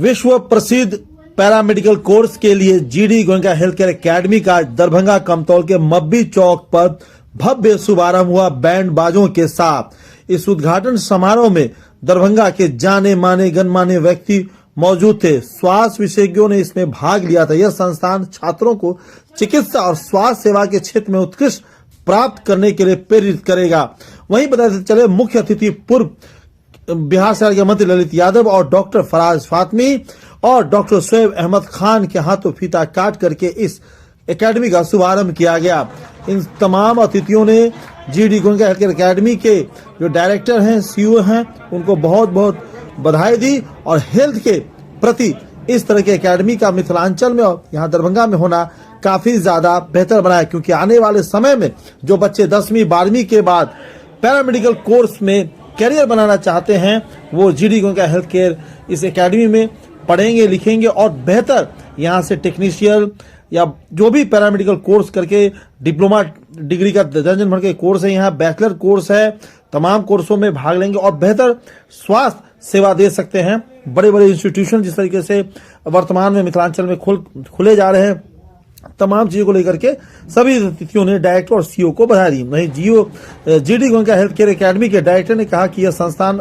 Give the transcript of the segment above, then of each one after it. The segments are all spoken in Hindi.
विश्व प्रसिद्ध पैरामेडिकल कोर्स के लिए GD Goenka health care academy का दरभंगा कमतौल के मब्बी चौक पर भव्य शुभारंभ हुआ बैंड बाजों के साथ। इस उद्घाटन समारोह में दरभंगा के जाने माने गणमान्य व्यक्ति मौजूद थे। स्वास्थ्य विशेषज्ञों ने इसमें भाग लिया था। यह संस्थान छात्रों को चिकित्सा और स्वास्थ्य सेवा के क्षेत्र में उत्कृष्ट प्राप्त करने के लिए प्रेरित करेगा। वहीं बताते चले मुख्य अतिथि पूर्व बिहार सरकार के मंत्री ललित यादव और डॉक्टर फराज फातमी और डॉक्टर शोएब अहमद खान के हाथों फीता काट करके इस एकेडमी का शुभारंभ किया गया। इन तमाम अतिथियों ने GD Goenka health care academy के जो डायरेक्टर हैं, सीईओ हैं, उनको बहुत बहुत बधाई दी और हेल्थ के प्रति इस तरह के एकेडमी का मिथिलांचल में और यहाँ दरभंगा में होना काफी ज्यादा बेहतर बनाया, क्योंकि आने वाले समय में जो बच्चे 10वीं 12वीं के बाद पैरामेडिकल कोर्स में करियर बनाना चाहते हैं वो जीडी गोयनका हेल्थ केयर इस एकेडमी में पढ़ेंगे लिखेंगे और बेहतर यहाँ से टेक्नीशियन या जो भी पैरामेडिकल कोर्स करके डिप्लोमा डिग्री का दर्जन भर के कोर्स है, यहाँ बैचलर कोर्स है, तमाम कोर्सों में भाग लेंगे और बेहतर स्वास्थ्य सेवा दे सकते हैं। बड़े बड़े इंस्टीट्यूशन जिस तरीके से वर्तमान में मिथिलांचल में खुले जा रहे हैं, तमाम चीजों को लेकर के सभी अतिथियों ने डायरेक्टर और सीईओ को बधाई दी। वहीं GD Goenka health care academy के डायरेक्टर ने कहा कि यह संस्थान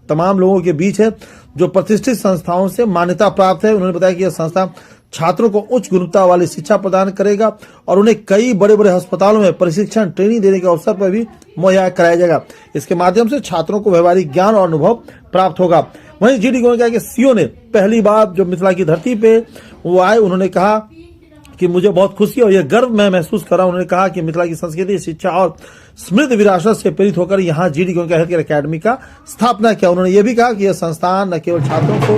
तमाम लोगों के बीच है जो प्रतिष्ठित संस्थाओं से मान्यता प्राप्त है। उन्होंने बताया कि यह संस्था छात्रों को उच्च गुणवत्ता वाली शिक्षा प्रदान करेगा और उन्हें कई बड़े बड़े अस्पतालों में प्रशिक्षण ट्रेनिंग देने के अवसर पर भी मुहैया कराया जाएगा। इसके माध्यम से छात्रों को व्यवहारिक ज्ञान और अनुभव प्राप्त होगा। वहीं जीडी गोयनका के सीईओ ने पहली बार जो मिथिला की धरती पे वो आए, उन्होंने कहा कि मुझे बहुत खुशी और यह गर्व मैं महसूस कर रहा हूं। उन्होंने कहा कि मिथिला की संस्कृति, शिक्षा और समृद्ध विरासत से प्रेरित होकर यहां GD Goenka health care academy का स्थापना किया। उन्होंने यह भी कहा कि यह संस्थान न केवल छात्रों को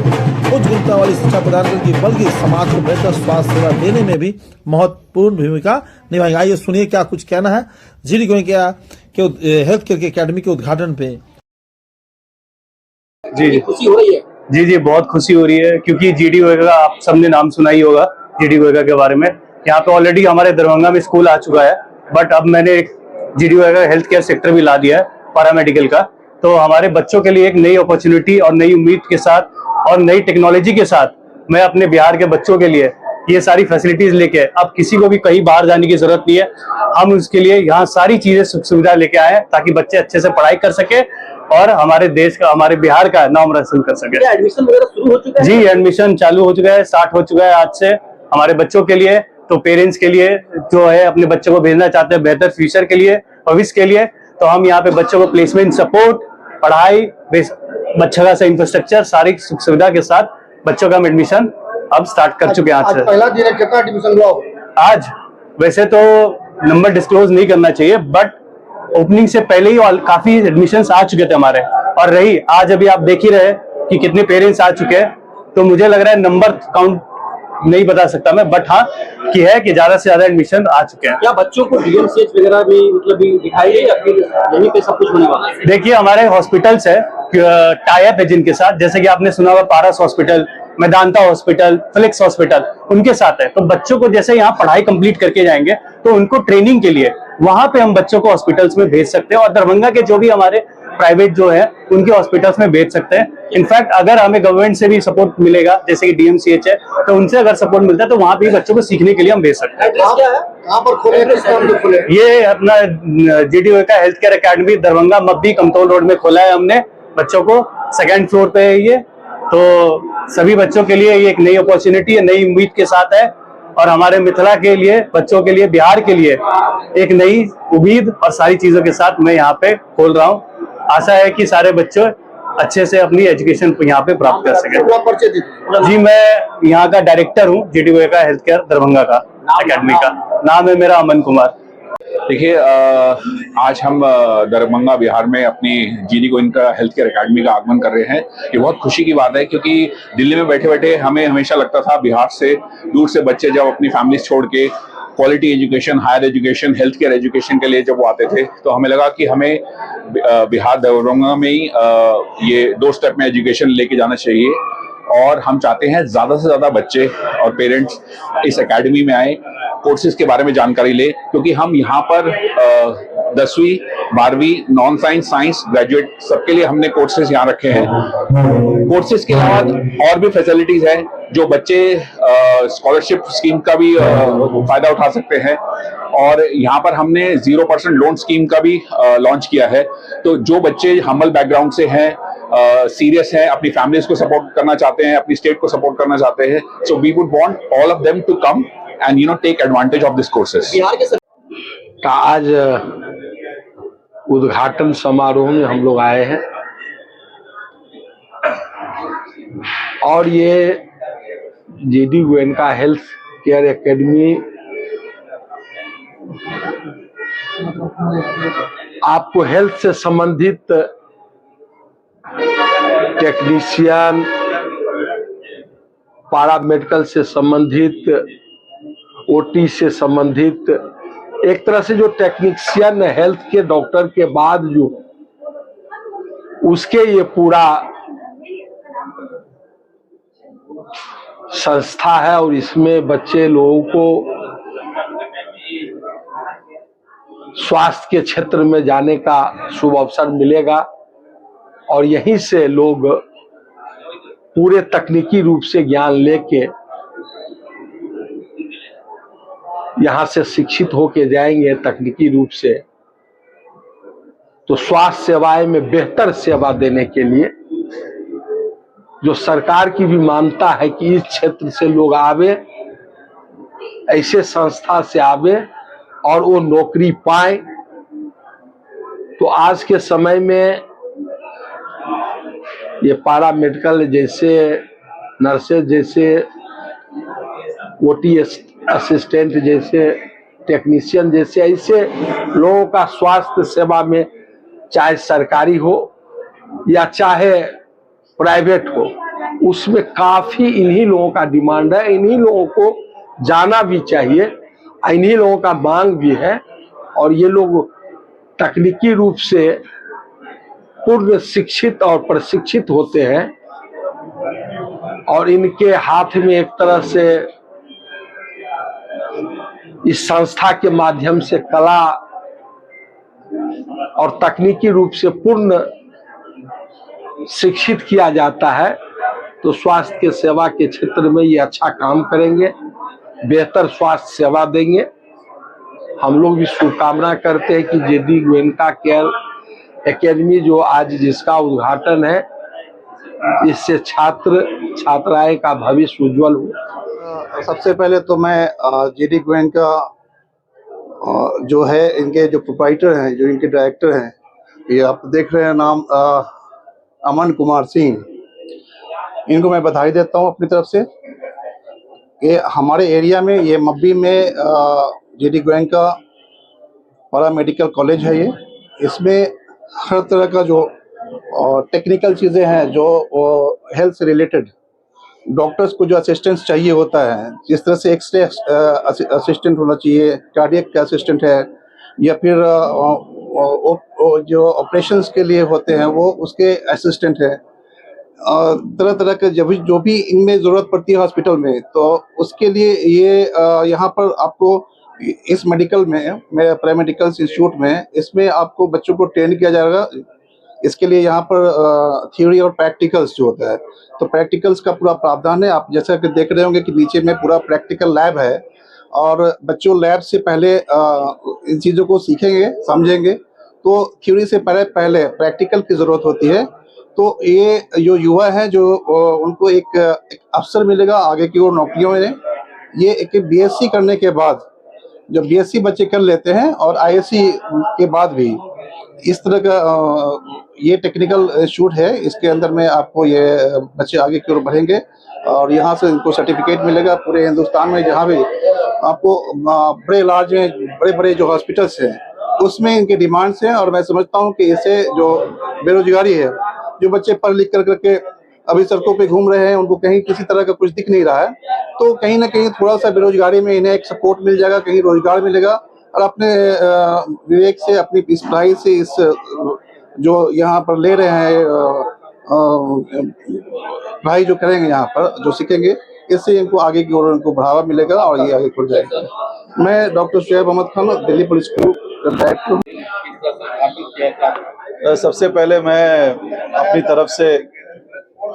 उच्च गुणवत्ता वाली शिक्षा प्रदान करेगी बल्कि समाज को बेहतर स्वास्थ्य सेवा देने में भी महत्वपूर्ण भूमिका निभाएगा। आइए सुनिए क्या कुछ कहना है जीडी गोयनका के हेल्थ केयर एकेडमी के उद्घाटन पे। जी खुशी हो रही है। जी बहुत खुशी हो रही है, क्योंकि जीडी गोयनका आप सबने नाम सुना ही होगा। जीडी गोयनका के बारे में यहाँ पे ऑलरेडी हमारे दरभंगा में स्कूल आ चुका है, बट अब मैंने एक GD Goenka health care sector भी ला दिया है पैरामेडिकल का। तो हमारे बच्चों के लिए एक नई अपॉर्चुनिटी और नई उम्मीद के साथ और नई टेक्नोलॉजी के साथ मैं अपने बिहार के बच्चों के लिए ये सारी फैसिलिटीज लेके अब किसी को भी कहीं बाहर जाने की जरूरत नहीं है। हम उसके लिए यहाँ सारी चीजें सुख सुविधा लेके आए हैं ताकि बच्चे अच्छे से पढ़ाई कर सके और हमारे देश का, हमारे बिहार का नाम रोशन कर सके। एडमिशन वगैरह शुरू हो चुका है? जी एडमिशन चालू हो चुका है, स्टार्ट हो चुका है आज से हमारे बच्चों के लिए। तो पेरेंट्स के लिए जो है अपने बच्चों को भेजना चाहते हैं बेहतर फ्यूचर के लिए, भविष्य के लिए, तो हम यहाँ पे बच्चों को प्लेसमेंट सपोर्ट, पढ़ाई, अच्छा खासा इंफ्रास्ट्रक्चर, सारी सुख सुविधा के साथ बच्चों का एडमिशन अब स्टार्ट कर चुके हैं। आज पहला दिन है, कितना एडमिशन हुआ आज? वैसे तो नंबर डिस्क्लोज नहीं करना चाहिए, बट ओपनिंग से पहले ही काफी एडमिशंस आ चुके थे हमारे। और रही आज अभी आप देख ही रहे कि कितने पेरेंट्स आ चुके हैं, तो मुझे लग रहा है नंबर काउंट नहीं बता सकता मैं, बट हाँ कि है कि ज्यादा से ज्यादा एडमिशन आ चुके हैं। क्या बच्चों को डीएमसीएच वगैरह भी मतलब दिखाई है या फिर यहीं पे सब कुछ होने वाला है? देखिए हमारे हॉस्पिटल्स है, टाई अप है जिनके साथ, जैसे कि आपने सुना होगा Paras hospital, Medanta hospital, Felix hospital, उनके साथ है। तो बच्चों को जैसे यहाँ पढ़ाई कंप्लीट करके जाएंगे तो उनको ट्रेनिंग के लिए वहां पे हम बच्चों को हॉस्पिटल्स में भेज सकते हैं और दरभंगा के जो भी हमारे प्राइवेट जो है उनके हॉस्पिटल्स में भेज सकते हैं। इनफैक्ट अगर हमें गवर्नमेंट से भी सपोर्ट मिलेगा, जैसे कि डीएमसीएच है, तो उनसे अगर सपोर्ट मिलता है तो वहां पे बच्चों को सीखने के लिए हम भेज सकते हैं। कहाँ पर खोले? ये अपना GD Goenka health care academy Darbhanga Mabbi Kamtaul road में खोला है हमने बच्चों को। 2nd फ्लोर पे है ये। तो सभी बच्चों के लिए ये एक नई अपॉर्चुनिटी है, नई उम्मीद के साथ है और हमारे मिथिला के लिए, बच्चों के लिए, बिहार के लिए एक नई उम्मीद और सारी चीजों के साथ मैं यहाँ पे खोल रहा हूँ। आशा है कि सारे बच्चे अच्छे से अपनी एजुकेशन यहाँ पे प्राप्त कर सके। जी मैं यहाँ का डायरेक्टर हूँ GD Goenka health care Darbhanga का एकेडमी का। नाम है मेरा अमन कुमार। देखिए आज हम दरभंगा बिहार में अपनी GD Goenka health care academy का आगमन कर रहे हैं। ये बहुत खुशी की बात है, क्योंकि दिल्ली में बैठे बैठे हमें हमेशा लगता था बिहार से दूर से बच्चे जब अपनी फैमिली छोड़ के quality education, higher education, health care education के लिए जब वो आते थे तो हमें लगा कि हमें बिहार दरभंगा में ही ये 2 स्टेप में एजुकेशन लेके जाना चाहिए। और हम चाहते हैं ज्यादा से ज्यादा बच्चे और पेरेंट्स इस एकेडमी में आए, कोर्सेज के बारे में जानकारी ले, क्योंकि हम यहाँ पर 10वीं 12वीं नॉन साइंस साइंस ग्रेजुएट सबके लिए हमने कोर्सेज यहाँ रखे हैं। कोर्सेज के अलावा और भी फैसिलिटीज हैं जो बच्चे स्कॉलरशिप स्कीम का भी फायदा उठा सकते हैं, और यहाँ पर हमने 0% लोन स्कीम का भी लॉन्च किया है। तो जो बच्चे हम्बल बैकग्राउंड से हैं, सीरियस हैं, अपनी फैमिलीज को सपोर्ट करना चाहते हैं, अपनी स्टेट को सपोर्ट करना चाहते हैं, so we would want all of them to come and take advantage of this courses. Bihar के का आज उद्घाटन समारोह में हम लोग आए हैं और ये GD Goenka health care academy आपको हेल्थ से संबंधित टेक्नीशियन, पैरामेडिकल से संबंधित, ओटी से संबंधित, एक तरह से जो टेक्नीशियन हेल्थ के डॉक्टर के बाद जो उसके ये पूरा संस्था है और इसमें बच्चे लोगों को स्वास्थ्य के क्षेत्र में जाने का शुभ अवसर मिलेगा और यहीं से लोग पूरे तकनीकी रूप से ज्ञान लेके यहां से शिक्षित होके जाएंगे तकनीकी रूप से, तो स्वास्थ्य सेवाएं में बेहतर सेवा देने के लिए जो सरकार की भी मानता है कि इस क्षेत्र से लोग आवे, ऐसे संस्था से आवे और वो नौकरी पाए। तो आज के समय में ये पैरामेडिकल जैसे, नर्सेज जैसे, ओटी असिस्टेंट जैसे, टेक्नीशियन जैसे, ऐसे लोगों का स्वास्थ्य सेवा में चाहे सरकारी हो या चाहे प्राइवेट हो, उसमें काफी इन्हीं लोगों का डिमांड है, इन्हीं लोगों को जाना भी चाहिए, इन्हीं लोगों का मांग भी है और ये लोग तकनीकी रूप से पूर्ण शिक्षित और प्रशिक्षित होते हैं और इनके हाथ में एक तरह से इस संस्था के माध्यम से कला और तकनीकी रूप से पूर्ण शिक्षित किया जाता है। तो स्वास्थ्य के सेवा के क्षेत्र में ये अच्छा काम करेंगे, बेहतर स्वास्थ्य सेवा देंगे। हम लोग भी शुभकामना करते हैं कि जीडी गोयनका केयर एकेडमी जो आज जिसका उद्घाटन है, इससे छात्र छात्राएं का भविष्य उज्जवल हो। सबसे पहले तो मैं जीडी गोयनका जो है, इनके जो प्रोप्राइटर हैं, जो इनके डायरेक्टर हैं, ये आप देख रहे हैं नाम अमन कुमार सिंह, इनको मैं बधाई देता हूं अपनी तरफ से। ये हमारे एरिया में, ये मब्बी में जीडी गोयनका पैरामेडिकल कॉलेज है। ये इसमें हर तरह का जो टेक्निकल चीज़ें हैं, जो हेल्थ से रिलेटेड डॉक्टर्स को जो असिस्टेंस चाहिए होता है, जिस तरह से एक्सरे असिस्टेंट होना चाहिए, कार्डियक का असिस्टेंट है, या फिर जो ऑपरेशंस के लिए होते हैं वो उसके असिस्टेंट है, तरह तरह के जो भी इनमें ज़रूरत पड़ती है हॉस्पिटल में, तो उसके लिए ये यहाँ पर आपको इस मेडिकल में, मेरे पैरामेडिकल इंस्टीट्यूट में, इसमें आपको बच्चों को ट्रेन किया जाएगा। इसके लिए यहाँ पर थ्योरी और प्रैक्टिकल्स जो होता है, तो प्रैक्टिकल्स का पूरा प्रावधान है। आप जैसा कि देख रहे होंगे कि नीचे में पूरा प्रैक्टिकल लैब है और बच्चों लैब से पहले इन चीज़ों को सीखेंगे, समझेंगे। तो थ्योरी से पहले प्रैक्टिकल की ज़रूरत होती है। तो ये जो युवा है, जो उनको एक अवसर मिलेगा आगे की ओर नौकरियों में। ये एक बीएससी करने के बाद, जब बीएससी बच्चे कर लेते हैं और आईएससी के बाद भी इस तरह का ये टेक्निकल इंस्टीट्यूट है, इसके अंदर में आपको ये बच्चे आगे की ओर बढ़ेंगे और यहाँ से इनको सर्टिफिकेट मिलेगा। पूरे हिंदुस्तान में जहाँ भी आपको बड़े लार्ज में बड़े बड़े जो हॉस्पिटल्स हैं, उसमें इनके डिमांड्स हैं। और मैं समझता हूँ कि इससे जो बेरोजगारी है, जो बच्चे पढ़ लिख कर करके अभी सड़कों पे घूम रहे हैं, उनको कहीं किसी तरह का कुछ दिख नहीं रहा है, तो कहीं ना कहीं थोड़ा सा बेरोजगारी में इन्हें एक सपोर्ट मिल जाएगा, कहीं रोजगार मिलेगा। और अपने विवेक से, अपनी इस पढ़ाई से, इस जो यहाँ पर ले रहे हैं पढ़ाई जो करेंगे, यहाँ पर जो सीखेंगे, इससे इनको आगे की ओर इनको बढ़ावा मिलेगा और ये आगे बढ़ जाएगा। मैं डॉक्टर शुएब अहमद खान, दिल्ली पुलिस को सबसे पहले मैं अपनी तरफ से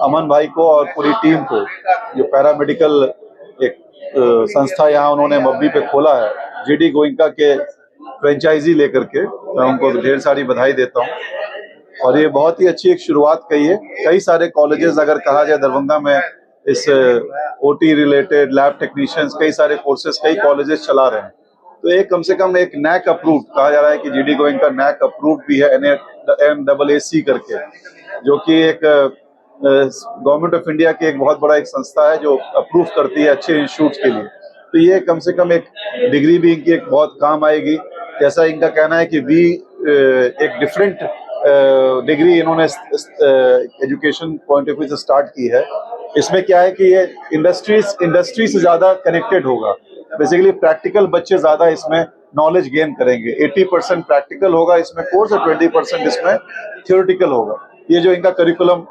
अमन भाई को और पूरी टीम को, जो पैरामेडिकल एक संस्था यहाँ उन्होंने मब्बी पे खोला है, जीडी गोइंका के फ्रेंचाइजी लेकर के, मैं उनको ढेर सारी बधाई देता हूँ। और ये बहुत ही अच्छी एक शुरुआत कही है। कई सारे कॉलेजेस अगर कहा जाए दरभंगा में इस ओटी रिलेटेड लैब टेक्नीशियंस, कई सारे कोर्सेज कई कॉलेजेस चला रहे हैं। तो एक कम से कम एक नैक अप्रूव्ड कहा जा रहा है कि जीडी गोइंका नैक अप्रूव्ड भी है, NAAC करके, जो कि एक गवर्नमेंट ऑफ इंडिया की एक बहुत बड़ा एक संस्था है जो अप्रूव करती है अच्छे इंस्टीट्यूट के लिए। तो ये कम से कम एक डिग्री भी इनकी एक बहुत काम आएगी। जैसा इनका कहना है कि एक डिफरेंट डिग्री इन्होंने एजुकेशन पॉइंट ऑफ व्यू से स्टार्ट की है। इसमें क्या है कि ये इंडस्ट्री से ज्यादा कनेक्टेड होगा। बेसिकली प्रैक्टिकल बच्चे ज्यादा इसमें नॉलेज गेन करेंगे। 80% प्रैक्टिकल होगा इसमें कोर्स और 20% इसमें थियोरेटिकल होगा। ये जो इनका करिकुलम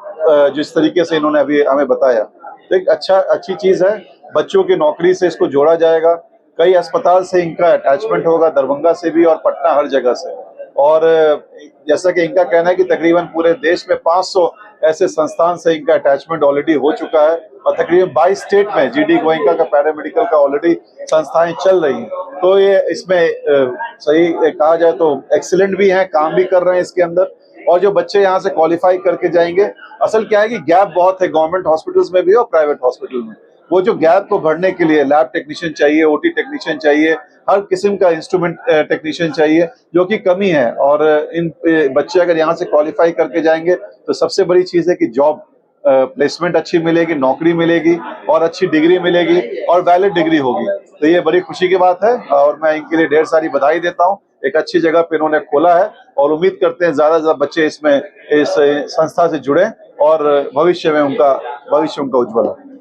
जिस तरीके से इन्होंने अभी हमें बताया, तो एक अच्छी चीज है। बच्चों की नौकरी से इसको जोड़ा जाएगा। कई अस्पताल से इनका अटैचमेंट होगा, दरभंगा से भी और पटना, हर जगह से। और जैसा कि इनका कहना है कि तकरीबन पूरे देश में 500 ऐसे संस्थान से इनका अटैचमेंट ऑलरेडी हो चुका है और तकरीबन 22 स्टेट में जीडी गोइंका का पैरामेडिकल का ऑलरेडी संस्थाएं चल रही हैं। तो ये इसमें सही कहा जाए तो एक्सीलेंट भी है, काम भी कर रहे हैं इसके अंदर। और जो बच्चे यहाँ से क्वालिफाई करके जाएंगे, असल क्या है कि गैप बहुत है गवर्नमेंट हॉस्पिटल्स में भी और प्राइवेट हॉस्पिटल में। वो जो गैप को भरने के लिए लैब टेक्नीशियन चाहिए, ओटी टेक्नीशियन चाहिए, हर किस्म का इंस्ट्रूमेंट टेक्नीशियन चाहिए, जो कि कमी है। और इन बच्चे अगर यहाँ से क्वालिफाई करके जाएंगे तो सबसे बड़ी चीज है कि जॉब प्लेसमेंट अच्छी मिलेगी, नौकरी मिलेगी और अच्छी डिग्री मिलेगी और वैलिड डिग्री होगी। तो ये बड़ी खुशी की बात है और मैं इनके लिए ढेर सारी बधाई देता हूँ। एक अच्छी जगह पे इन्होंने खोला है और उम्मीद करते हैं ज्यादा से ज्यादा बच्चे इसमें इस संस्था से जुड़े और भविष्य उनका उज्ज्वल है।